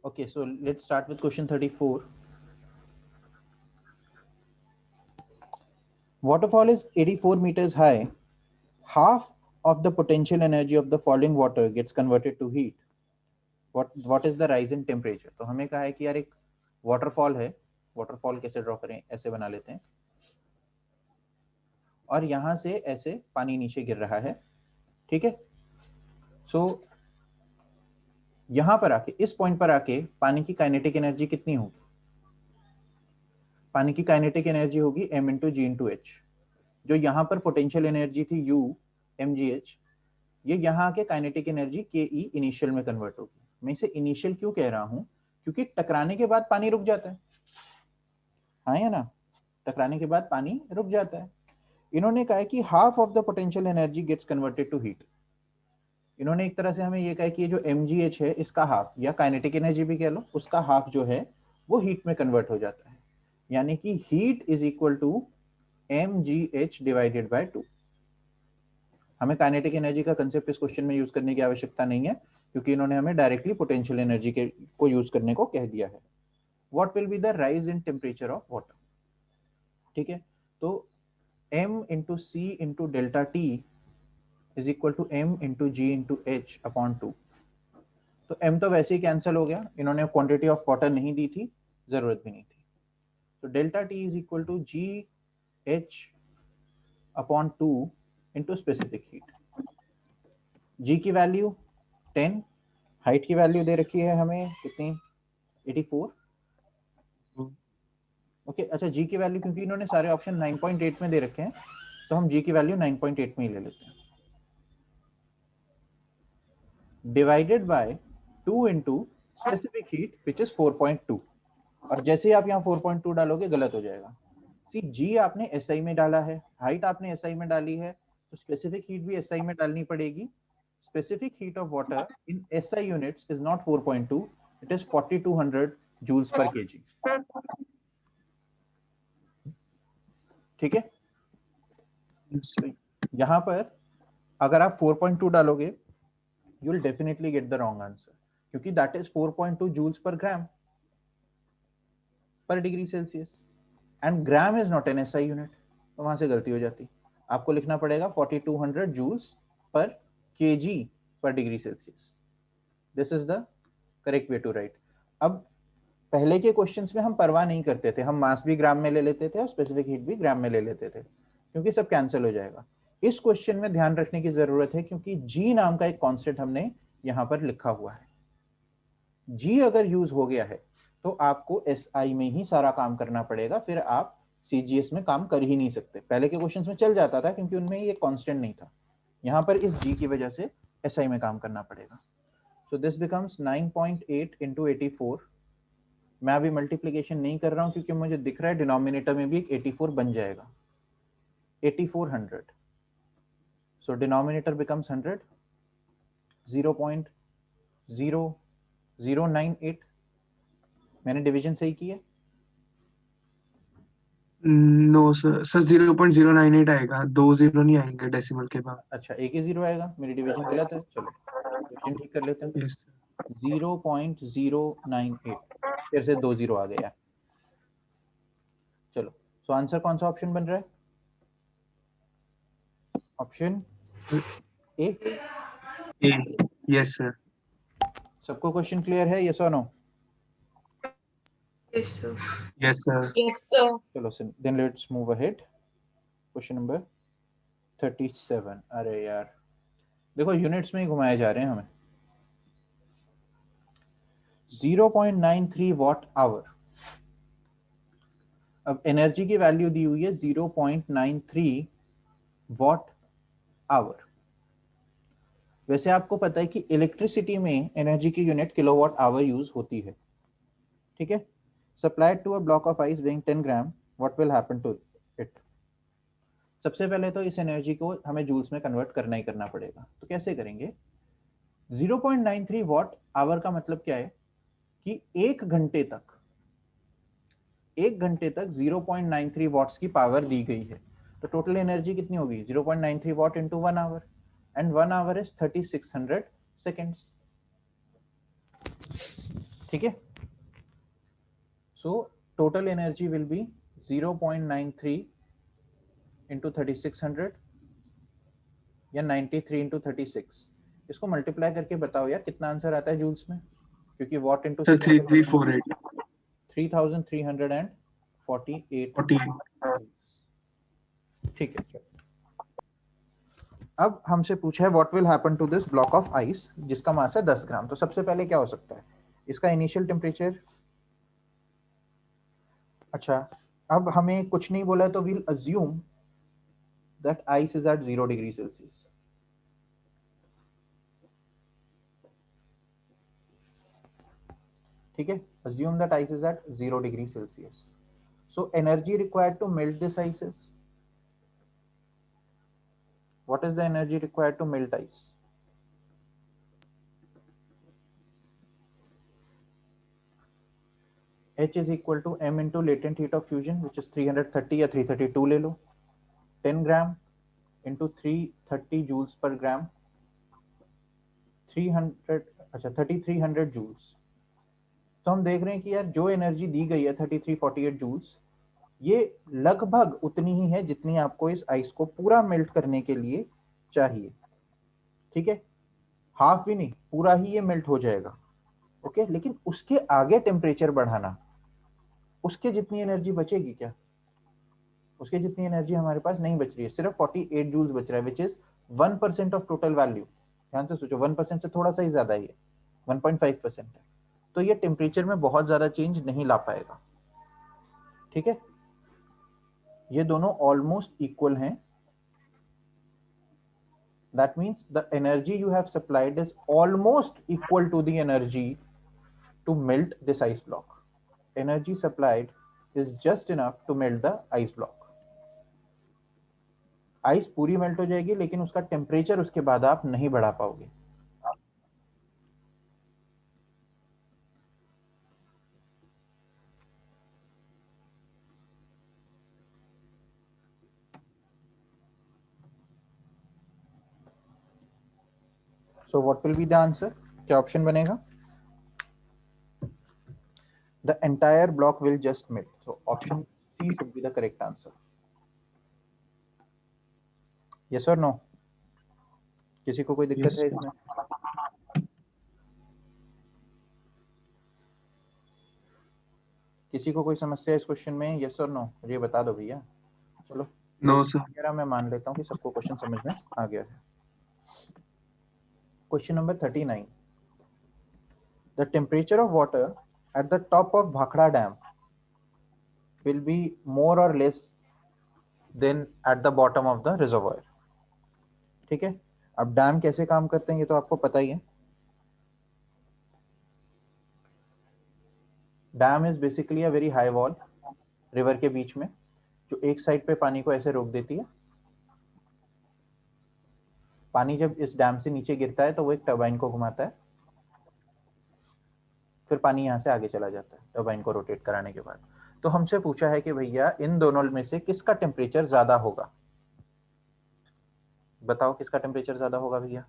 Okay, so let's start with question 34. Waterfall is 84 meters high. Half of the potential energy of the falling water gets converted to heat. What is the rise in temperature? तो हमें कहा है कि यार एक waterfall है. Waterfall कैसे draw करें? ऐसे बना लेते हैं और यहां से ऐसे पानी नीचे गिर रहा है. ठीक है. सो यहां पर आके इस पॉइंट पर आके पानी की काइनेटिक एनर्जी कितनी होगी? पानी की काइनेटिक एनर्जी होगी m into G into H. जो यहाँ पर पोटेंशियल एनर्जी थी U mgh, ये यहाँ आके काइनेटिक एनर्जी के ई इनिशियल में कन्वर्ट होगी. मैं इसे इनिशियल क्यों कह रहा हूँ? क्योंकि टकराने के बाद पानी रुक जाता है. हाँ या ना? टकराने के बाद पानी रुक जाता है. इन्होंने कहा है कि half of the potential energy gets converted to heat. इन्होंने एक तरह से हमें ये कहा कि ये जो mgh है इसका हाफ, या काइनेटिक एनर्जी भी कह लो, उसका हाफ जो है वो हीट में कन्वर्ट हो जाता है. यानी कि heat is equal to mgh divided by 2. हमें काइनेटिक एनर्जी का कंसेप्ट इस क्वेश्चन में यूज करने की आवश्यकता नहीं है, क्योंकि इन्होंने हमें डायरेक्टली पोटेंशियल एनर्जी के को यूज करने को कह दिया है. What will be the rise in temperature of water? ठीक है. तो m into C into delta T is equal to m into G into H upon 2. तो m तो वैसे ही कैंसिल हो गया, इन्होंने क्वांटिटी ऑफ वाटर नहीं दी थी, जरूरत भी नहीं थी. तो delta T is equal to G H upon 2 into specific heat. G की वैल्यू 10, हाइट की वैल्यू दे रखी है हमें कितनी? 84. ओके. अच्छा, जी की वैल्यू, क्योंकि इन्होंने सारे ऑप्शन 9.8 में दे रखे हैं, तो हम जी की वैल्यू 9.8 में ही ले लेते हैं. Divided by 2 into specific heat which is 4.2. और जैसे ही आप यहाँ 4.2 डालोगे गलत हो जाएगा. सी, जी आपने एसआई में डाला है, हाइट आपने एसआई में डाली है, तो स्पेसिफिक हीट भी एसआई में डालनी पड़ेगी. Specific heat of water in SI units is not 4.2, it is 4200 joules per kg. ठीक है. यहां पर अगर आप 4.2 डालोगे, you will definitely get the wrong answer, क्योंकि that is 4.2 joules per gram per degree Celsius and gram is not an SI unit. तो वहां से गलती हो जाती. आपको लिखना पड़ेगा 4200 joules per kg per degree Celsius. This is the correct way to write. अब पहले के क्वेश्चंस में हम परवाह नहीं करते थे, हम मास भी ग्राम में ले लेते थे और स्पेसिफिक हीट भी ग्राम में ले लेते थे, क्योंकि सब कैंसिल हो जाएगा. इस क्वेश्चन में ध्यान रखने की जरूरत है, क्योंकि जी नाम का एक कांस्टेंट हमने यहां पर लिखा हुआ है. जी अगर यूज हो गया है तो आपको एसआई में ही सारा काम करना पड़ेगा, फिर आप सीजीएस में काम कर ही नहीं सकते. पहले के क्वेश्चंस में चल जाता था क्योंकि उनमें ये कांस्टेंट नहीं था. यहां पर इस जी की वजह से एसआई में काम करना पड़ेगा. So this becomes 9.8 into 84. मैं अभी मल्टीप्लीकेशन नहीं कर रहा हूं क्योंकि मुझे दिख रहा है डिनोमिनेटर में भी एक 84 बन जाएगा. 8400. सो डिनोमिनेटर बिकम्स 100. 0.0098. मैंने डिवीजन सही की है? नो सर, 0.098 आएगा, 2 जीरो नहीं आएंगे डेसिमल के बाद. अच्छा, एक ही जीरो आएगा, मेरी डिवीजन गलत है. चलो डिवीजन ठीक कर लेते हैं. यस. 0.098. फिर से 2 जीरो आ गया. चलो, सो आंसर कौन सा ऑप्शन बन रहा है? Option A. Yes sir. सबको क्वेश्चन क्लियर है? यस और no? Yes, sir. Yes sir. Yes, sir. चलो then let's move ahead. Question number 37. अरे यार देखो, यूनिट्स में ही घुमाए जा रहे हैं हमें. 0.93 वॉट आवर. अब एनर्जी की वैल्यू दी हुई है 0.93 वॉट आवर. वैसे आपको पता है कि इलेक्ट्रिसिटी में एनर्जी की यूनिट किलोवाट आवर यूज होती है. ठीक है. Supplied to a block of ice weighing 10 gram, what will happen to it? सबसे पहले तो इस एनर्जी को हमें जूल्स में कन्वर्ट करना ही करना पड़ेगा. तो कैसे करेंगे? 0.93 वॉट आवर का मतलब क्या है कि एक घंटे तक 0.93 वॉट्स की पावर दी गई है. तो टोटल एनर्जी कितनी होगी? 0.93 watt into 1 hour, and 1 hour is 3600 seconds. ठीक है, so total energy will be 0.93 into 3600 या 93 इंटू 36। इसको मल्टीप्लाई करके बताओ यार कितना आंसर आता है जूल्स में, क्योंकि वॉट इंटू सर 3348 3348। 48। ठीक है, अब हमसे पूछा है what will happen to this block of ice जिसका मास है 10 ग्राम। तो सबसे पहले क्या हो सकता है, इसका इनिशियल टेम्परेचर, अच्छा अब हमें कुछ नहीं बोला है तो we'll assume that ice is at 0 degree Celsius. ठीक है, assume that ice is at 0 degree Celsius. So energy required to melt this ice is, what is the energy required to melt ice? H is equal to m into latent heat of fusion, which is 330 या 332 ले लो, 10 ग्राम into 330 joules per gram, 300, अच्छा 3300 joules। तो हम देख रहे हैं कि यार जो एनर्जी दी गई है 3348 जूल्स, ये लगभग उतनी ही है जितनी आपको इस आइस को पूरा मेल्ट करने के लिए चाहिए। ठीक है, हाफ भी नहीं, पूरा ही ये मेल्ट हो जाएगा। ओके, लेकिन उसके आगे टेम्परेचर बढ़ाना, उसके जितनी एनर्जी बचेगी क्या? उसके जितनी एनर्जी हमारे पास नहीं बच रही है, सिर्फ 48 जूल्स बच रहा है, which is 1% of total value. ध्यान से सोचो, 1% से थोड़ा सा ही ज्यादा ही है, 1.5% है। तो ये टेम्परेचर में बहुत ज्यादा चेंज नहीं ला पाएगा। ठीक है, ये दोनों ऑलमोस्ट इक्वल हैं। That means the energy you have supplied is almost equal to the energy to melt this ice block. Energy supplied is just enough to melt the ice block. Ice पूरी melt हो जाएगी, लेकिन उसका temperature उसके बाद आप नहीं बढ़ा पाओगे। So what will be the answer? क्या ऑप्शन बनेगा? The entire block will just melt. So option C should be the correct answer. Yes or no? किसी को कोई दिक्कत Yes. है इसमें? किसी को कोई समस्या है इस क्वेश्चन में? यस और नो, मुझे बता दो भैया। चलो No, sir. मैं मान लेता हूँ कि सबको क्वेश्चन समझ में आ गया है। Question number 39, the temperature of water at the top of Bhakra dam will be more or less than at the bottom of the reservoir. ठीक है, अब डैम कैसे काम करते हैं ये तो आपको पता ही है। Dam is basically a very high wall river के बीच में, जो एक साइड पे पानी को ऐसे रोक देती है। पानी जब इस डैम से नीचे गिरता है तो वो एक टरबाइन को घुमाता है, फिर पानी यहाँ से आगे चला जाता है टरबाइन को रोटेट कराने के बाद। तो हमसे पूछा है कि भैया इन दोनों में से किसका टेम्परेचर ज्यादा होगा? बताओ किसका टेम्परेचर ज्यादा होगा भैया?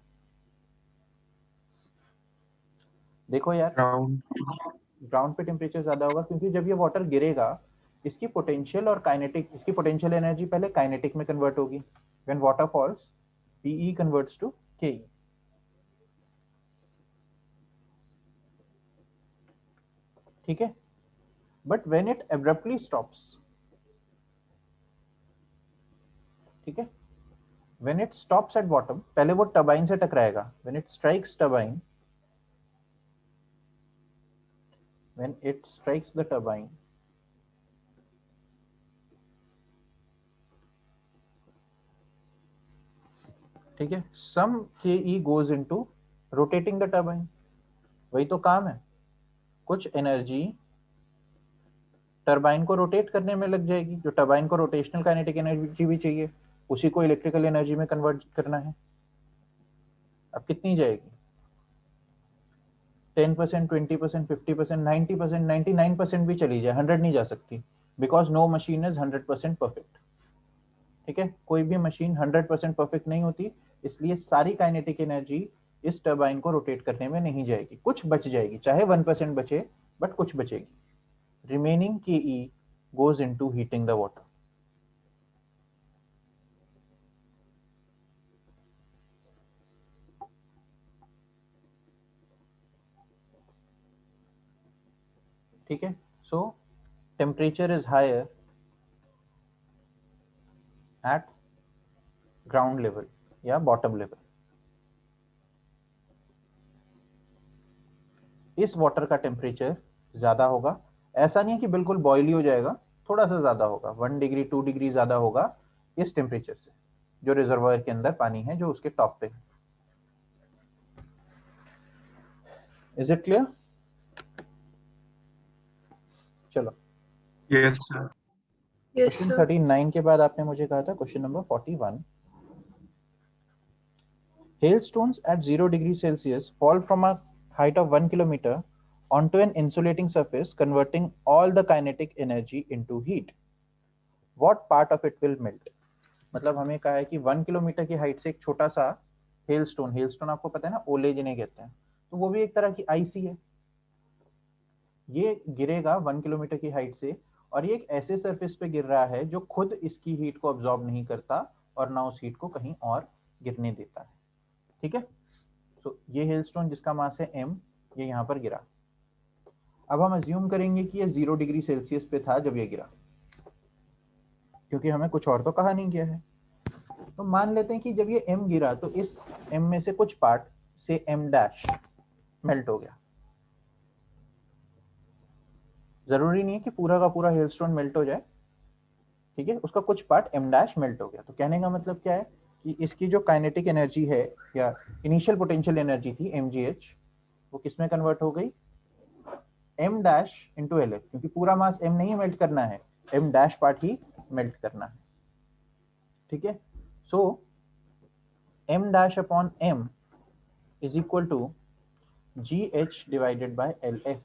देखो यार, ग्राउंड पे टेम्परेचर ज्यादा होगा, क्योंकि जब ये वाटर गिरेगा इसकी पोटेंशियल और काइनेटिक, इसकी पोटेंशियल एनर्जी पहले काइनेटिक में कन्वर्ट होगी। When water falls PE converts to KE। ठीक है, but when it abruptly stops, ठीक है, when it stops at bottom, पहले वो टरबाइन से टकराएगा। When it strikes turbine, when it strikes the turbine, ठीक है, some KE goes into rotating the turbine। वही तो काम है, कुछ एनर्जी टरबाइन को रोटेट करने में लग जाएगी, जो टरबाइन को रोटेशनल काइनेटिक एनर्जी भी चाहिए, उसी को इलेक्ट्रिकल एनर्जी में कन्वर्ट करना है। अब कितनी जाएगी? 10%, 20%, 50%, 90%, 99% भी चली जाए, 100 नहीं जा सकती, because no machine is 100% perfect. ठीक है, कोई भी मशीन 100% परफेक्ट नहीं होती, इसलिए सारी काइनेटिक एनर्जी इस टरबाइन को रोटेट करने में नहीं जाएगी, कुछ बच जाएगी, चाहे 1% बचे बट कुछ बचेगी। Remaining K E goes into heating the water. ठीक है, so temperature is higher at ground level या बॉटम लेवल। इस वाटर का टेम्परेचर ज्यादा होगा, ऐसा नहीं है कि बिल्कुल बॉयल ही हो जाएगा, थोड़ा सा ज्यादा होगा, 1 डिग्री 2 डिग्री ज्यादा होगा इस टेम्परेचर से, जो रिजर्वायर के अंदर पानी है जो उसके टॉप पे है। Is it clear? चलो, यस सर। क्वेश्चन 39 के बाद आपने मुझे कहा था question number 41। Hailstones at 0 degrees Celsius fall from a height of 1 kilometer onto an insulating surface, converting all the kinetic energy into heat. What part of it will melt? मतलब हमें कहा है कि 1 किलोमीटर की हाइट से एक छोटा सा हेलस्टोन, हेलस्टोन आपको पता है ना, ओले जिन्हें कहते हैं, तो वो भी एक तरह की आईसी है। ये गिरेगा 1 किलोमीटर की हाइट से, और ये एक ऐसे सरफेस पे गिर रहा है जो खुद इसकी हीट को अब्सॉर्ब नहीं करता और ना उस हीट को कहीं और गिरने देता है। ठीक है, तो ये हेलस्टोन जिसका मास है m, ये यहाँ पर गिरा। अब हम अज्यूम करेंगे कि ये 0 डिग्री सेल्सियस पे था जब ये गिरा, क्योंकि हमें कुछ और तो कहा नहीं गया है। तो मान लेते हैं कि जब ये m गिरा तो इस m में से कुछ पार्ट से m डैश मेल्ट हो गया। जरूरी नहीं है कि पूरा का पूरा हेलस्टोन मेल्ट हो जाए, ठीक है, उसका कुछ पार्ट m डैश मेल्ट हो गया। तो कहने का मतलब क्या है कि इसकी जो काइनेटिक एनर्जी है या इनिशियल पोटेंशियल एनर्जी थी mgh, वो किस में कन्वर्ट हो गई, m dash into L F, क्योंकि पूरा मास m नहीं मेल्ट करना है, m डैश पार्ट ही मेल्ट करना है। ठीक है, so m dash upon m is equal to gh divided by L F.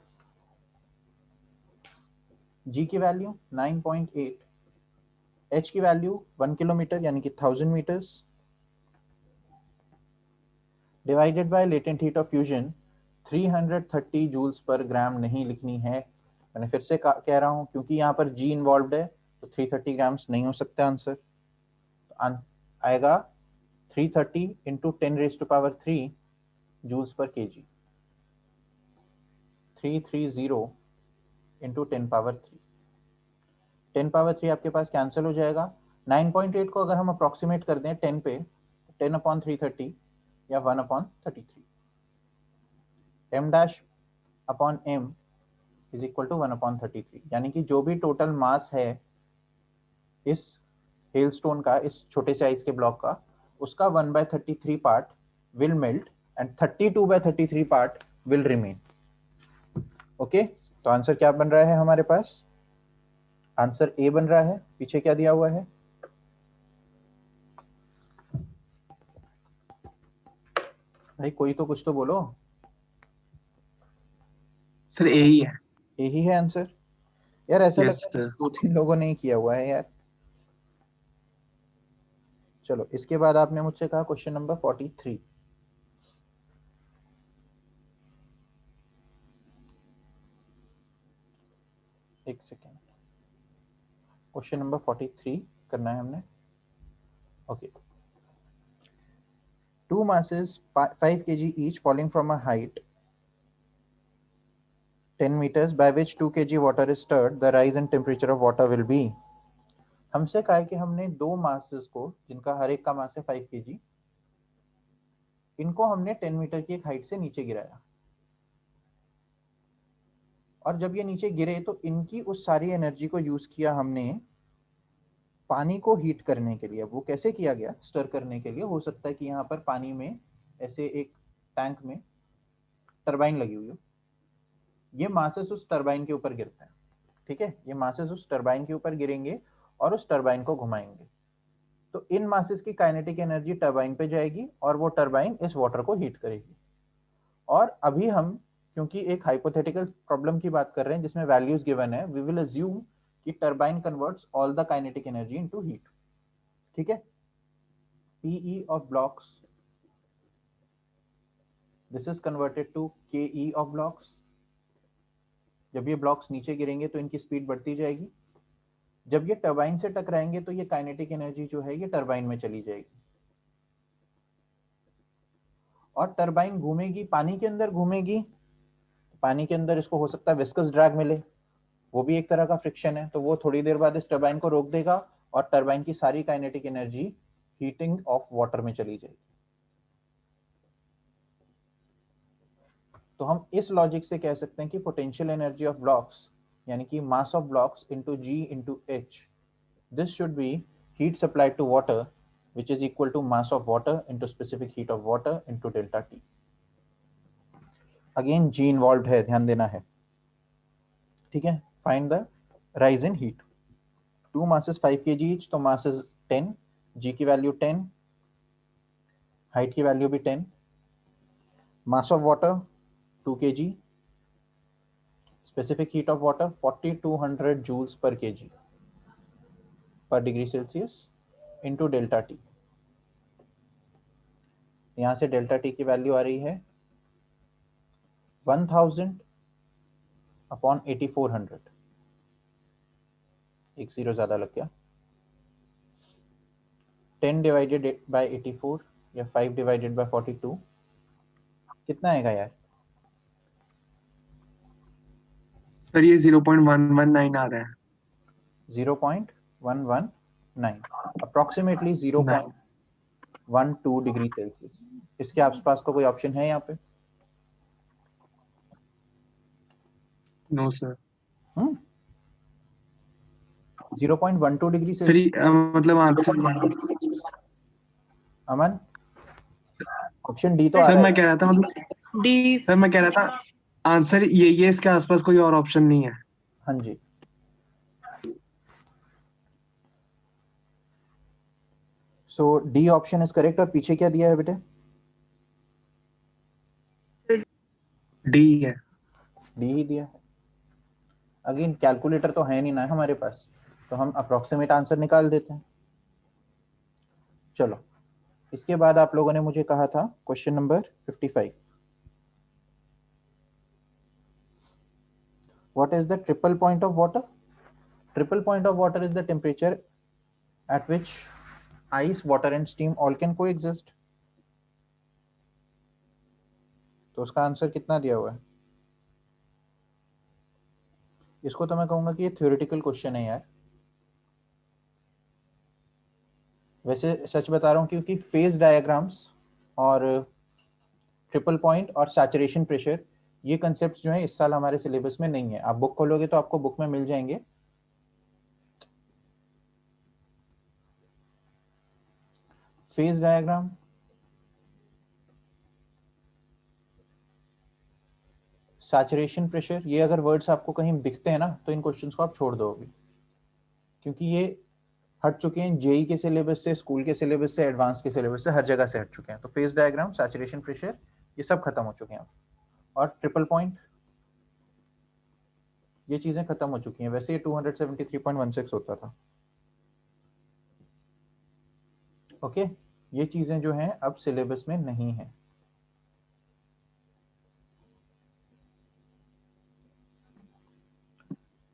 g की वैल्यू 9.8, h की वैल्यू 1 किलोमीटर यानी कि 1000 metres, divided by latent heat of fusion 330 joules per ग्राम नहीं लिखनी है। मैंने फिर से कह रहा हूं, क्योंकि यहाँ पर g इन्वॉल्व है तो 330 ग्राम्स नहीं हो सकता आंसर। तो आएगा 330 इंटू 10⁻³ जूल्स पर kg, 330 इंटू 10⁻³ 10⁻³ आपके पास कैंसिल हो जाएगा। 9.8 को अगर हम अप्रोक्सीमेट कर दें 10 पे, 10 अपॉन 330 या 1 upon 33, m dash upon m is equal to 1 upon 33, यानी कि जो भी टोटल मास है इस हेलस्टोन का, इस छोटे साइज के ब्लॉक का, उसका 1/33 part will melt and 32/33 part will remain. Okay, तो आंसर क्या बन रहा है हमारे पास, आंसर ए बन रहा है। पीछे क्या दिया हुआ है, भाई कोई तो कुछ तो बोलो। सर ए ही है। ए ही है आंसर? यार ऐसा यस लगता है सर। 2-3 लोगों ने ही किया हुआ है यार। चलो, इसके बाद आपने मुझसे कहा क्वेश्चन नंबर 43। एक सेकेंड, क्वेश्चन नंबर 43 करना है हमने। Okay, two masses 5 kg each falling from a height 10 meters by which 2 kg water is stirred, the rise in temperature of water will be। हमसे कहा है कि हमने दो मासेस को, जिनका हर एक का मास है 5 kg, इनको हमने 10 मीटर की एक हाइट से नीचे गिराया, और जब ये नीचे गिरे तो इनकी उस सारी एनर्जी को यूज किया हमने पानी को हीट करने के लिए। वो कैसे किया गया, स्टर करने के लिए। हो सकता है कि यहाँ पर पानी में ऐसे एक टैंक में टरबाइन लगी हुई हो, ये मासेस उस टरबाइन के ऊपर गिरता है, ठीक है, ये मासेस उस टरबाइन के ऊपर गिरेंगे और उस टरबाइन को घुमाएंगे, तो इन मासेस की काइनेटिक एनर्जी टरबाइन पे जाएगी और वो टरबाइन इस वाटर को हीट करेगी। और अभी हम, क्योंकि एक हाइपोथेटिकल प्रॉब्लम की बात कर रहे हैं जिसमें वैल्यूज गिवन है, वी विल अज्यूम कि turbine converts all the kinetic energy into heat. ठीक है, PE of blocks this is converted to K E of blocks. जब ये ब्लॉक्स नीचे गिरेंगे तो इनकी स्पीड बढ़ती जाएगी, जब ये टरबाइन से टकराएंगे तो ये काइनेटिक एनर्जी जो है ये टरबाइन में चली जाएगी, और टरबाइन घूमेगी, पानी के अंदर घूमेगी, पानी के अंदर इसको हो सकता है विस्कस ड्रैग मिले, वो भी एक तरह का फ्रिक्शन है, तो वो थोड़ी देर बाद इस टरबाइन को रोक देगा और टरबाइन की सारी kinetic energy heating of water में चली जाएगी। तो हम इस लॉजिक से कह सकते हैं कि पोटेंशियल एनर्जी ऑफ ब्लॉक्स यानी कि mass of blocks into G into H, this should be heat supplied to water which is equal to mass of water into specific heat of water into delta T. Again ji involve है, ध्यान देना है, ठीक है। Find the rise in heat. To masses 5 kg each, तो masses 10, जी की value 10, height की value भी 10, mass of water 2 kg, specific heat of water 4200 joules पर kg पर degree Celsius into delta T. यहां से डेल्टा टी की वैल्यू आ रही है 1000 अपॉन 8400, एक जीरो ज्यादा लग गया, 10 डिवाइडेड बाय 84 या 5 डिवाइडेड बाय 42, कितना आएगा यार? सर ये 0.119 आ रहा है। 0.119, अप्रोक्सीमेटली नहीं 0.12 डिग्री सेल्सियस। इसके आसपास का कोई ऑप्शन है यहाँ पे? No sir. 0.12 डिग्री सर ये सेल्सियस। मतलब आंसर, अमन, ऑप्शन डी तो आ सर रहा मैं है। कह रहा था मतलब डी। सर मैं कह रहा था आंसर यही है, इसके आसपास कोई और ऑप्शन नहीं है। हाँ जी, सो डी ऑप्शन इज करेक्ट। और पीछे क्या दिया है बेटे? डी है। डी ही दिया है। अगेन कैलकुलेटर तो है नहीं ना हमारे पास, तो हम अप्रोक्सीमेट आंसर निकाल देते हैं। चलो, इसके बाद आप लोगों ने मुझे कहा था question number 55, what is the triple point of water? Triple point of water is the temperature at which ice, water and steam all can coexist. तो उसका आंसर कितना दिया हुआ है? इसको तो मैं कहूंगा कि ये थ्योरेटिकल क्वेश्चन है यार। वैसे सच बता रहा हूँ, क्योंकि फेज डायग्राम्स और ट्रिपल पॉइंट और सैचुरेशन प्रेशर, ये कंसेप्ट जो है इस साल हमारे सिलेबस में नहीं है। आप बुक खोलोगे तो आपको बुक में मिल जाएंगे। फेज डायग्राम, सैचुरेशन प्रेशर, ये अगर वर्ड्स आपको कहीं दिखते हैं ना तो इन क्वेश्चंस को आप छोड़ दो अभी, क्योंकि ये हट चुके हैं जेई के सिलेबस से, स्कूल के सिलेबस से, एडवांस के सिलेबस से, हर जगह से हट चुके हैं। तो फेज डायग्राम, सैचुरेशन प्रेशर, ये सब खत्म हो चुके हैं। और ट्रिपल पॉइंट, ये चीजें खत्म हो चुकी हैं। वैसे ये 273.16 होता था। ओके, ये चीजें जो हैं अब सिलेबस में नहीं है।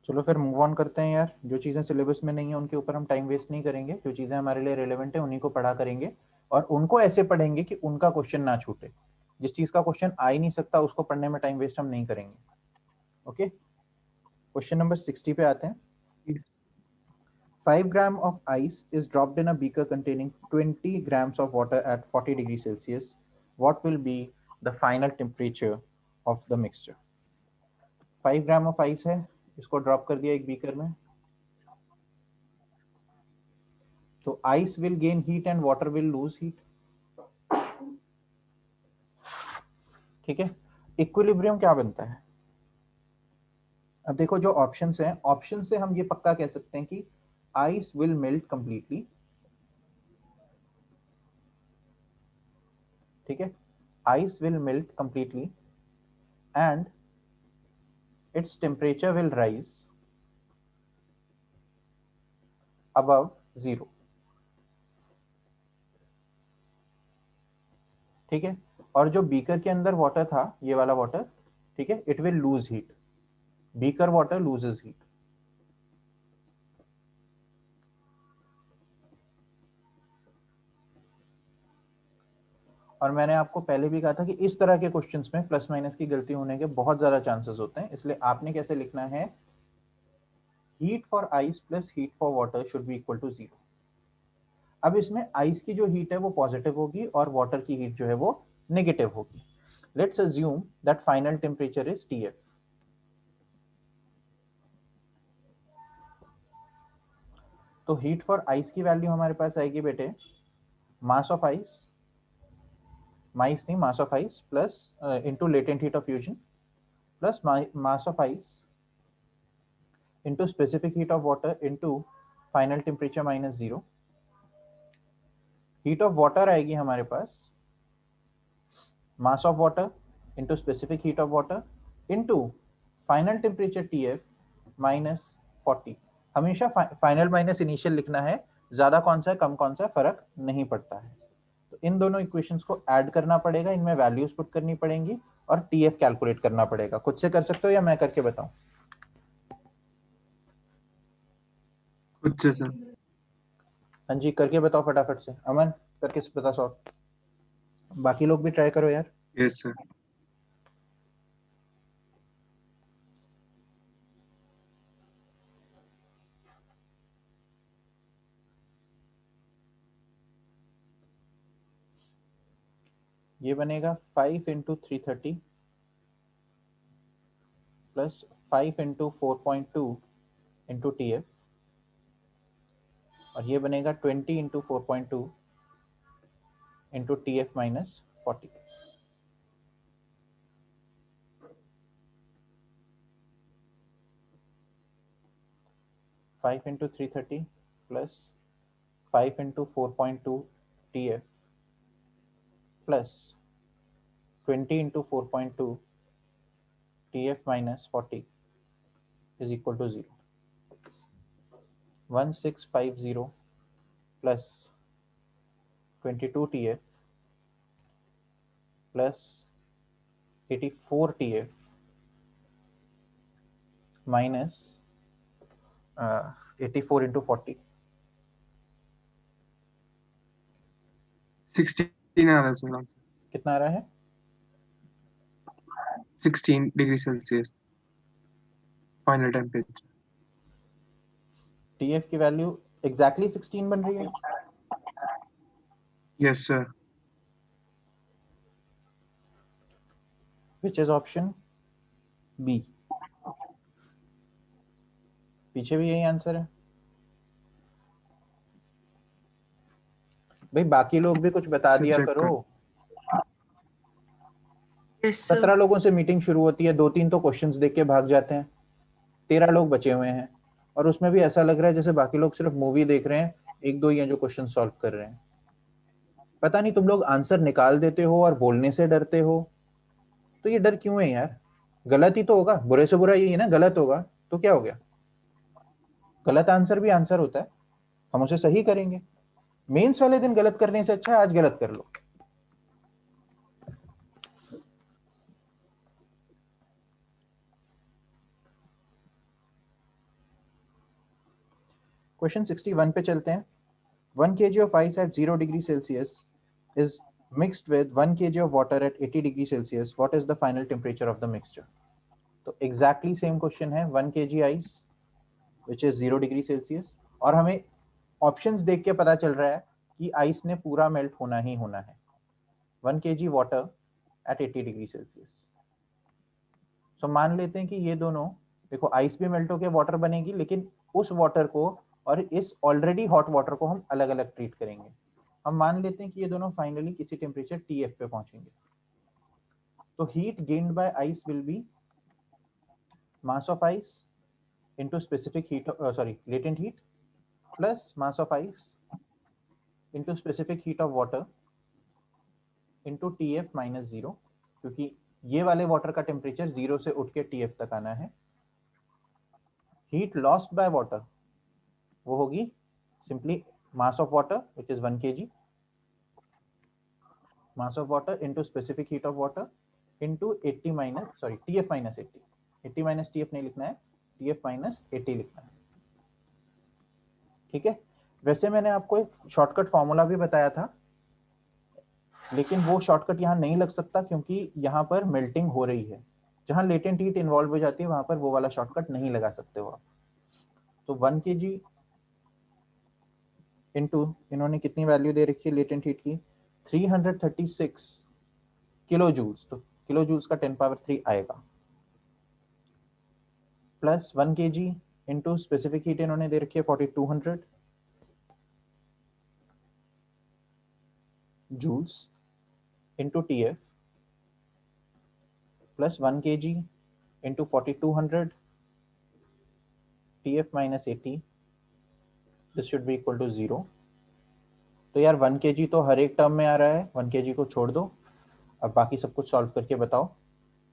चलो फिर मूव ऑन करते हैं यार। जो चीजें सिलेबस में नहीं है उनके ऊपर हम टाइम वेस्ट नहीं करेंगे। जो चीजें हमारे लिए रेलेवेंट है उन्हीं को पढ़ा करेंगे, और उनको ऐसे पढ़ेंगे कि उनका क्वेश्चन ना छूटे। जिस चीज का क्वेश्चन आ ही नहीं सकता उसको पढ़ने में टाइम वेस्ट हम नहीं करेंगे। ओके, क्वेश्चन नंबर 60 पे आते हैं। 5 gram of ice is dropped in a beaker containing 20 grams of water at 40 degrees Celsius. What will be the final temperature of the mixture? 5 gram of ice है, इसको drop कर दिया एक beaker में, तो ice will gain heat and water will lose heat. ठीक है, equilibrium क्या बनता है? अब देखो जो ऑप्शंस हैं, ऑप्शन से हम ये पक्का कह सकते हैं कि आइस विल मेल्ट कंप्लीटली। ठीक है, ice will melt completely and its temperature will rise above zero. ठीक है, और जो बीकर के अंदर वाटर था, ये वाला वाटर, ठीक है, it will lose heat, beaker water loses heat. और मैंने आपको पहले भी कहा था कि इस तरह के क्वेश्चंस में प्लस माइनस की गलती होने के बहुत ज्यादा चांसेस होते हैं, इसलिए आपने कैसे लिखना है, heat for ice plus heat for water should be equal to 0। अब इसमें आइस की जो हीट है वो पॉजिटिव होगी और वाटर की हीट जो है वो नेगेटिव होगी। Let's assume that final temperature is TF। तो हीट फॉर आइस की वैल्यू हमारे पास आएगी बेटे, mass of ice, mass of ice plus into latent heat of fusion plus mass of ice into specific heat of water into final temperature minus 0। heat of water आएगी हमारे पास mass of water into specific heat of water into final temperature TF minus 40। हमेशा final minus initial लिखना है, ज्यादा कौन सा है कम कौन सा है फर्क नहीं पड़ता है। तो इन दोनों इक्वेशंस को ऐड करना पड़ेगा, इनमें वैल्यूज पुट करनी पड़ेंगी और TF कैलकुलेट करना पड़ेगा। खुद से कर सकते हो या मैं करके बताऊं? खुद से सर। हाँ जी, करके बताओ फटाफट से, अमन करके बता सॉल्व, बाकी लोग भी ट्राई करो यार। Yes sir. ये बनेगा 5 into 330 plus 5 into 4.2 into TF, और ये बनेगा 20 into 4.2 into TF minus 40। Five into 330 plus 5 into 4.2 TF plus 20 into 4.2 TF minus 40 is equal to 0। 1650 plus 22 TF plus 84 TF minus 84 into 40। 16 आ रहा है सर। कितना आ रहा है? 16 degree Celsius final temperature. TF की वैल्यू एग्जैक्टली 16 बन रही है। Yes sir. Which is option B. पीछे भी यही आंसर है भाई, बाकी लोग भी कुछ बता सर दिया चेक करो। कर। 17 लोगों से मीटिंग शुरू होती है, 2-3 तो क्वेश्चंस देख के भाग जाते हैं, 13 लोग बचे हुए हैं, और उसमें भी ऐसा लग रहा है जैसे बाकी लोग सिर्फ मूवी देख रहे हैं, एक दो ही हैं जो क्वेश्चन सॉल्व कर रहे हैं। पता नहीं तुम लोग आंसर निकाल देते हो और बोलने से डरते हो, तो ये डर क्यों है यार? गलत ही तो होगा, बुरे से बुरा यही है ना, गलत होगा तो क्या हो गया? गलत आंसर भी आंसर होता है, हम उसे सही करेंगे। मेंस वाले दिन गलत करने से अच्छा है आज गलत कर लो। क्वेश्चन 61 पे चलते हैं। 1 kg of ice at 0 degree Celsius is mixed with 1 kg of water at 80 degree Celsius. What is the final temperature of the mixture? तो exactly same question है, 1 kg ice which is 0 degree Celsius, और हमें options देख के पता चल रहा है कि आइस ने पूरा मेल्ट होना ही होना है। 1 kg water at 80 degree Celsius. So मान लेते हैं कि ये दोनों, देखो आइस भी मेल्ट होकर वाटर बनेगी, लेकिन उस वाटर को और इस ऑलरेडी हॉट वाटर को हम अलग अलग ट्रीट करेंगे। हम मान लेते हैं कि ये दोनों फाइनली किसी टेम्परेचर TF पे पहुंचेंगे। तो heat gained by ice will be mass of ice into specific heat, sorry, latent heat plus mass of ice into specific heat of water into TF minus 0, क्योंकि ये वाले वाटर का temperature 0 से उठ के TF तक आना है। हीट लॉस्ट बाय वाटर वो होगी simply mass of water which is 1 kg mass of water into specific heat of water into 80 minus sorry TF minus 80, 80 minus TF नहीं लिखना है, TF माइनस 80 लिखना है। ठीक है, वैसे मैंने आपको एक शॉर्टकट फॉर्मूला भी बताया था, लेकिन वो शॉर्टकट यहाँ नहीं लग सकता क्योंकि यहाँ पर मेल्टिंग हो रही है। जहाँ लेटेंट हीट इन्वॉल्व हो जाती है वहां पर वो वाला शॉर्टकट नहीं लगा सकते हो आप। तो 1 kg इनटू, इन्होंने कितनी वैल्यू दे रखी है लेटेंट हीट की, 336 किलो जूल्स, तो किलो जूल्स का 10 पावर 3 आएगा, plus 1 kg into specific heat इन्होंने दे रखी है 4200 joules into TF plus 1 kg into 4200 TF minus 80, this should be equal to 0। तो यार 1 kg तो हर एक टर्म में आ रहा है, 1 kg को छोड़ दो, अब बाकी सब कुछ सॉल्व करके बताओ।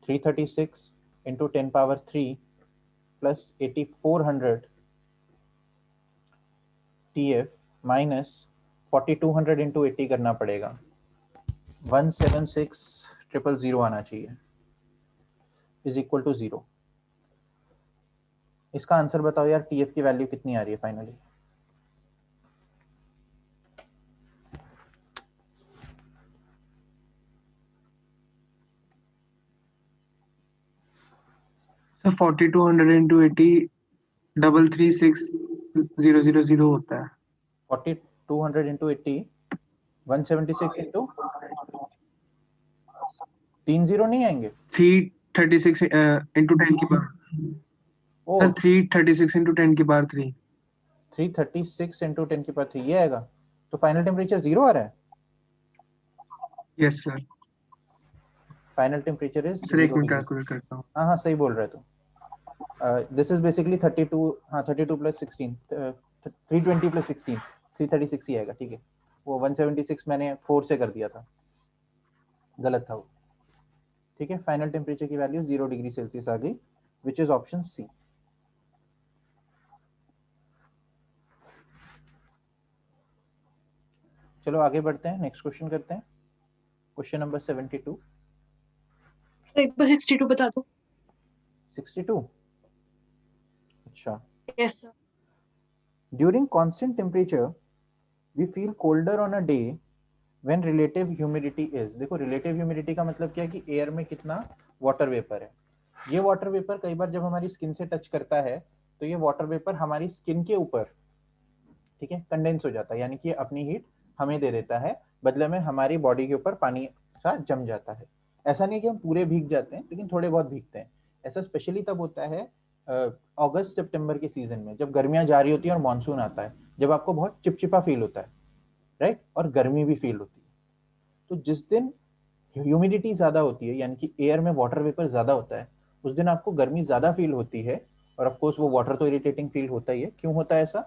336 into 10 power 3 plus 8400 TF minus 4200 into 80 करना पड़ेगा, 176,000 आना चाहिए, इज इक्वल टू 0। इसका आंसर बताओ यार, TF की वैल्यू कितनी आ रही है फाइनली? सर 4200 into 80 336,000 होता है। 4200 इंटू 80 176 इंटू 30 नहीं आएंगे? 336 into 10 की पावर, ओ सर 336 into 10 की पावर 3। 336 इंटू 10 की पावर 3 ये आएगा, तो फाइनल टेम्परेचर 0 आ रहा है। Yes sir. Final temperature is sir एक 0 मिनट डिग्री। कैलकुलेट करता हूँ। हाँ हाँ सही बोल रहे तू। दिस इज बेसिकली 32, हाँ 32 प्लस 16, 320 प्लस 16, 336 ही आएगा। ठीक है, वो 176 मैंने 4 से कर दिया था, गलत था वो। ठीक है, फाइनल टेम्परेचर की वैल्यू 0 डिग्री सेल्सियस आ गई, विच इज ऑप्शन सी। चलो आगे बढ़ते हैं, नेक्स्ट क्वेश्चन करते हैं, क्वेश्चन नंबर 72। एक बार 62 बता दो। 62, अच्छा। Yes sir. During constant temperature we feel colder on a day when relative humidity is. देखो रिलेटिव ह्यूमिडिटी का मतलब क्या है कि एयर में कितना वाटर वेपर है। ये वाटर वेपर कई बार जब हमारी स्किन से टच करता है तो ये वाटर वेपर हमारी स्किन के ऊपर, ठीक है, कंडेंस हो जाता है, यानी कि अपनी हीट हमें दे देता है, बदले में हमारी बॉडी के ऊपर पानी सा जम जाता है। ऐसा नहीं कि हम पूरे भीग जाते हैं, लेकिन थोड़े बहुत भीगते हैं। ऐसा स्पेशली तब होता है अगस्त सितंबर के सीजन में, जब गर्मियां जा रही होती है और मानसून आता है, जब आपको बहुत चिपचिपा फील होता है, राइट, और गर्मी भी फील होती है। तो जिस दिन ह्यूमिडिटी ज्यादा होती है, यानी कि एयर में वाटर वेपर ज्यादा होता है, उस दिन आपको गर्मी ज्यादा फील होती है। और ऑफ कोर्स वो वाटर तो इरिटेटिंग फील होता ही है। क्यों होता है ऐसा?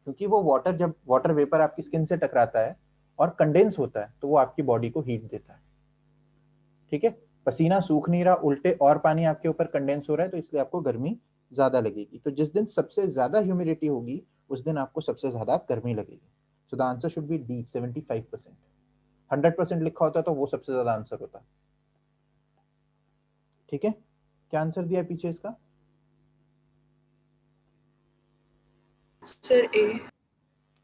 क्योंकि वो वाटर, जब वाटर वेपर आपकी स्किन से टकराता है और कंडेंस होता है, तो वो आपकी बॉडी को हीट देता है। ठीक है, पसीना सूख नहीं रहा, उल्टे और पानी आपके ऊपर कंडेंस हो रहा है, तो इसलिए आपको गर्मी ज्यादा लगेगी। तो जिस दिन सबसे ज्यादा ह्यूमिडिटी होगी उस दिन आपको सबसे ज्यादा गर्मी लगेगी। So the answer should be D, 75%। 100% लिखा होता तो वो सबसे ज्यादा आंसर होता। ठीक है, क्या आंसर दिया पीछे इसका? सर ए।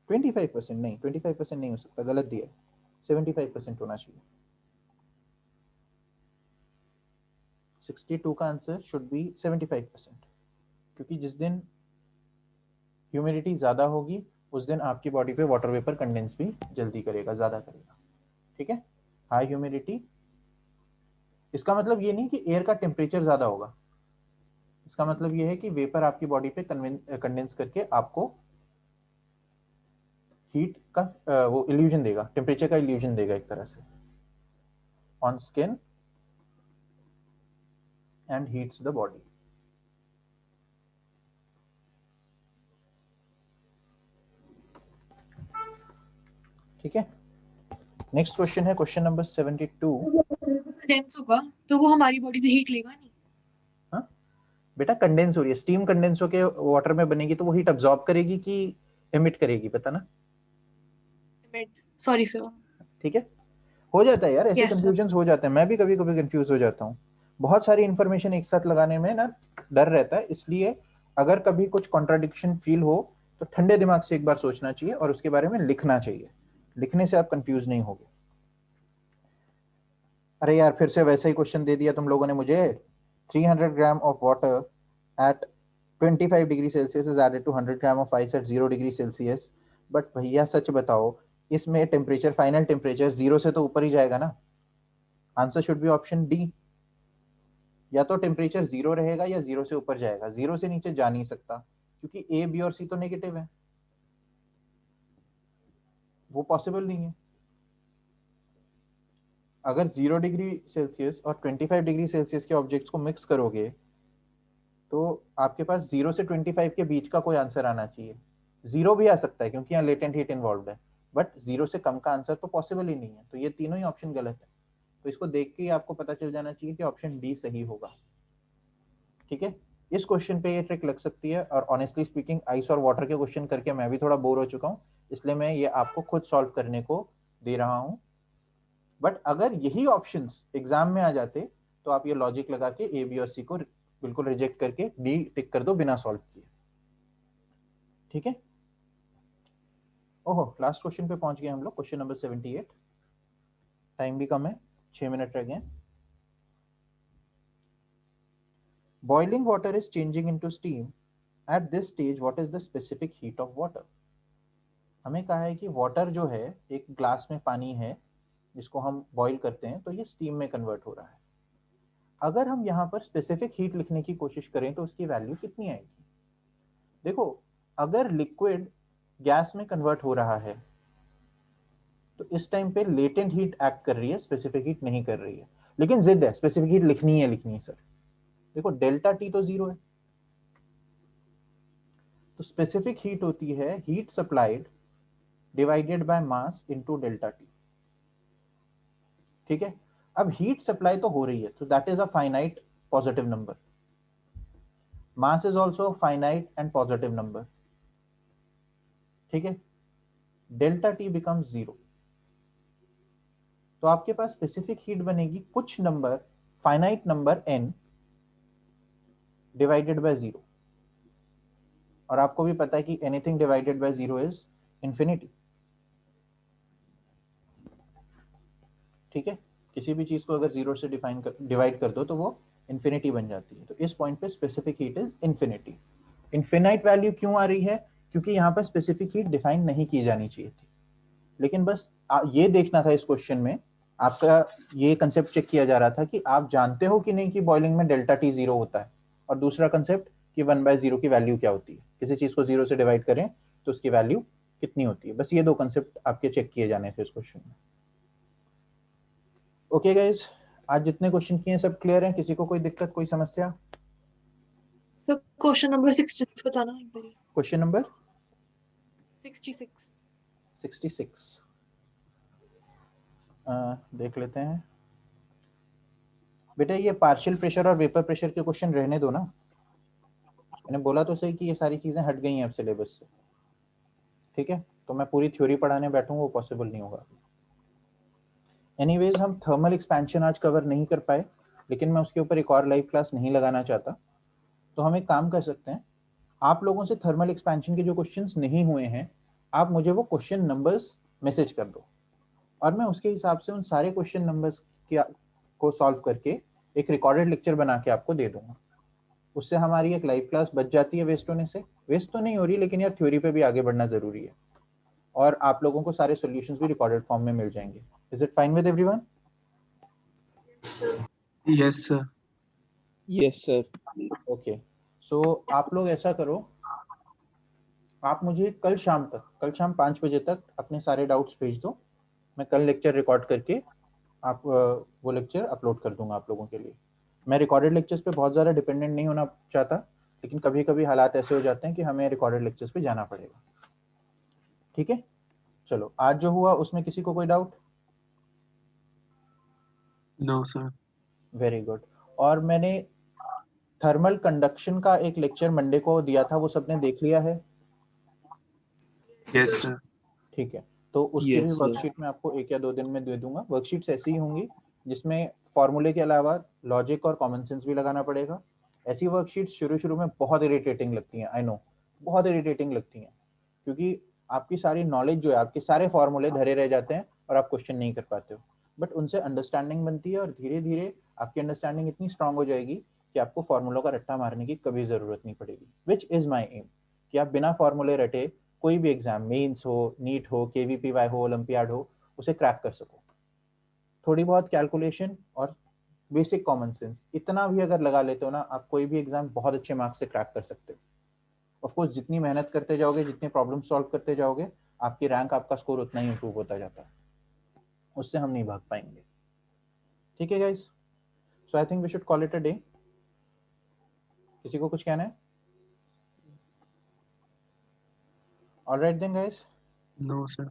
25% नहीं, 25% नहीं हो सकता, गलत दिया है, 75% होना चाहिए। 62 का आंसर शुड बी 75%, क्योंकि जिस दिन ह्यूमिडिटी ज्यादा होगी उस दिन आपकी बॉडी पे वाटर वेपर कंडेंस भी जल्दी करेगा, ज्यादा करेगा। ठीक है, हाई ह्यूमिडिटी, इसका मतलब ये नहीं कि एयर का टेम्परेचर ज्यादा होगा, इसका मतलब ये है कि वेपर आपकी बॉडी पे कंडेंस करके आपको हीट का वो इल्यूजन देगा, टेम्परेचर का इल्यूजन देगा एक तरह से on skin and heats the body. ठीक है, नेक्स्ट क्वेश्चन है क्वेश्चन नंबर 72। कंडेंस होगा तो वो हमारी बॉडी से हीट लेगा नहीं। हाँ बेटा, कंडेंस हो रही है, स्टीम कंडेंस होके वाटर में बनेगी, तो वो हीट अब्सॉर्ब करेगी कि एमिट करेगी, पता ना? Sorry sir. ठीक है, हो जाता है यार, ऐसे Yes, sir. कंफ्यूजन हो जाते हैं, मैं भी कभी कभी कंफ्यूज हो जाता हूँ, बहुत सारी इंफॉर्मेशन एक साथ लगाने में ना डर रहता है, इसलिए अगर कभी कुछ कॉन्ट्राडिक्शन फील हो तो ठंडे दिमाग से एक बार सोचना चाहिए और उसके बारे में लिखना चाहिए, लिखने से आप कंफ्यूज नहीं होगे। अरे यार फिर से वैसा ही क्वेश्चन दे दिया तुम लोगों ने मुझे, 300 gram of water at 25 degree Celsius is added to 100 gram of ice at 0 degree Celsius, but भैया सच बताओ इसमें टेम्परेचर, फाइनल टेम्परेचर 0 से तो ऊपर ही जाएगा ना, answer should be option D, या तो टेम्परेचर 0 रहेगा या 0 से ऊपर जाएगा, 0 से नीचे जा नहीं सकता क्योंकि ए बी और सी तो नेगेटिव है, वो पॉसिबल नहीं है। अगर 0 डिग्री सेल्सियस और 25 डिग्री सेल्सियस के ऑब्जेक्ट्स को मिक्स करोगे तो आपके पास 0 से 25 के बीच का कोई आंसर आना चाहिए, 0 भी आ सकता है क्योंकि यहाँ लेटेंट हीट इन्वॉल्व है, बट 0 से कम का आंसर तो पॉसिबल ही नहीं है, तो ये तीनों ही ऑप्शन गलत है, तो इसको देख के ही आपको पता चल जाना चाहिए कि ऑप्शन डी सही होगा। ठीक है, इस क्वेश्चन पे ये ट्रिक लग सकती है, और ऑनेस्टली स्पीकिंग आइस और वाटर के क्वेश्चन करके मैं भी थोड़ा बोर हो चुका हूँ, इसलिए मैं ये आपको खुद सॉल्व करने को दे रहा हूँ, बट अगर यही ऑप्शंस एग्जाम में आ जाते तो आप ये लॉजिक लगा के ए बी और सी को बिल्कुल रिजेक्ट करके डी टिक कर दो बिना सॉल्व किए। ठीक है, ओहो लास्ट क्वेश्चन पे पहुंच गए हम लोग, क्वेश्चन नंबर 78, टाइम भी कम है, 6 मिनट रह गए। Boiling water is changing into steam. At this stage, what is the specific heat of water? हमें कहा है कि वाटर जो है एक ग्लास में पानी है जिसको हम बॉईल करते हैं तो ये स्टीम में कन्वर्ट हो रहा है, अगर हम यहाँ पर स्पेसिफिक हीट लिखने की कोशिश करें तो उसकी वैल्यू कितनी आएगी? देखो अगर लिक्विड गैस में कन्वर्ट हो रहा है तो इस टाइम पे लेटेंट हीट एक्ट कर रही है, स्पेसिफिक हीट नहीं कर रही है, लेकिन जिद है स्पेसिफिक हीट लिखनी है सर। देखो डेल्टा टी तो 0 है, तो स्पेसिफिक हीट होती है heat supplied divided by mass into delta T. ठीक है, अब हीट सप्लाई तो हो रही है तो that is a finite positive number, mass is also finite and positive number. ठीक है, डेल्टा टी बिकम्स 0, तो आपके पास स्पेसिफिक हीट बनेगी कुछ number, finite number n divided by 0, और आपको भी पता है कि anything divided by 0 is infinity. ठीक है, किसी भी चीज को अगर 0 से डिवाइड कर दो तो वो इंफिनिटी बन जाती है, तो इस पॉइंट पे specific heat is infinity. Infinite value क्यों आ रही है? क्योंकि यहाँ पर स्पेसिफिक हीट डिफाइन नहीं की जानी चाहिए थी, लेकिन बस ये देखना था इस क्वेश्चन में, आपका ये कंसेप्ट चेक किया जा रहा था कि आप जानते हो कि नहीं कि बॉइलिंग में डेल्टा टी 0 होता है, और दूसरा कंसेप्ट कि 1/0 की वैल्यू क्या होती है, किसी चीज को 0 से डिवाइड करें तो उसकी वैल्यू कितनी होती है, बस ये दो कंसेप्ट आपके चेक किए जाने थे इस क्वेश्चन में। ओके गाइज, आज जितने क्वेश्चन किए सब क्लियर हैं, किसी को कोई दिक्कत कोई समस्या? So question number 66 बताना एक बार। क्वेश्चन नंबर 66 66 देख लेते हैं। बेटा ये पार्शियल प्रेशर और वेपर प्रेशर के क्वेश्चन रहने दो ना, मैंने बोला तो सही कि ये सारी चीजें हट गई हैं अब सिलेबस से। ठीक है, तो मैं पूरी थ्योरी पढ़ाने बैठूंगा वो पॉसिबल नहीं होगा। एनीवेज हम थर्मल एक्सपेंशन आज कवर नहीं कर पाए, लेकिन मैं उसके ऊपर एक और लाइव क्लास नहीं लगाना चाहता, तो हम एक काम कर सकते हैं, आप लोगों से थर्मल एक्सपेंशन के जो क्वेश्चंस नहीं हुए हैं आप मुझे वो क्वेश्चन नंबर्स मैसेज कर दो, और मैं उसके हिसाब से उन सारे क्वेश्चन नंबर्स को सॉल्व करके एक रिकॉर्डेड लेक्चर बना के आपको दे दूंगा। उससे हमारी एक लाइव क्लास बच जाती है वेस्ट होने से, वेस्ट तो नहीं हो रही लेकिन यार थ्योरी पे भी आगे बढ़ना जरूरी है, और आप लोगों को सारे सॉल्यूशंस भी रिकॉर्डेड फॉर्म में मिल जाएंगे। Is it fine with everyone? Yes sir. Yes sir. Okay, so आप लोग ऐसा करो, आप मुझे कल शाम 5 बजे तक अपने सारे डाउट्स भेज दो, मैं कल लेक्चर रिकॉर्ड करके आप वो लेक्चर अपलोड कर दूंगा आप लोगों के लिए। मैं रिकॉर्डेड लेक्चर्स पे बहुत ज़्यादा डिपेंडेंट नहीं होना चाहता, लेकिन कभी कभी हालात ऐसे हो जाते हैं कि हमें रिकॉर्डेड लेक्चर्स पे जाना पड़ेगा। ठीक है, चलो आज जो हुआ उसमें किसी को कोई doubt? No sir. Very good. और मैंने थर्मल कंडक्शन का एक लेक्चर मंडे को दिया था, वो सबने देख लिया है? Yes sir. ठीक है, तो उसकी Yes, भी sir. वर्कशीट मैं आपको 1 या 2 दिन में दे दूंगा। वर्कशीट्स ऐसी ही होंगी जिसमें फॉर्मूले के अलावा लॉजिक और कॉमन सेंस भी लगाना पड़ेगा। ऐसी वर्कशीट्स शुरू में बहुत इरिटेटिंग लगती हैं, आई नो, बहुत इरिटेटिंग लगती हैं, क्योंकि आपकी सारी नॉलेज जो है, आपके सारे फॉर्मूले धरे रह जाते हैं और आप क्वेश्चन नहीं कर पाते हो, बट उनसे अंडरस्टैंडिंग बनती है और धीरे धीरे आपकी अंडरस्टैंडिंग इतनी स्ट्रांग हो जाएगी कि आपको फॉर्मूलों का रट्टा मारने की कभी जरूरत नहीं पड़ेगी, विच इज माई एम, कि आप बिना फॉर्मूले रटे कोई भी एग्जाम, मेंस हो, नीट हो, केवीपीवाई हो, ओलंपियाड हो, उसे क्रैक कर सको। थोड़ी बहुत कैलकुलेशन और बेसिक कॉमन सेंस, इतना भी अगर लगा लेते हो ना, आप कोई भी एग्जाम बहुत अच्छे मार्क्स से क्रैक कर सकते हो। ऑफ कोर्स जितनी मेहनत करते जाओगे, जितने प्रॉब्लम सॉल्व करते जाओगे, आपकी रैंक, आपका स्कोर उतना ही इंप्रूव होता जाता है, उससे हम नहीं भाग पाएंगे। ठीक है guys, so I think we should call it a day. किसी को कुछ कहना है? Alright then guys, No, sir.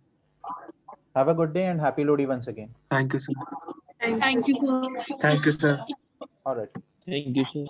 Have a good day and happy Lohri once again. Thank you, sir. Thank you, sir. Thank you, sir. Alright. Thank you, sir.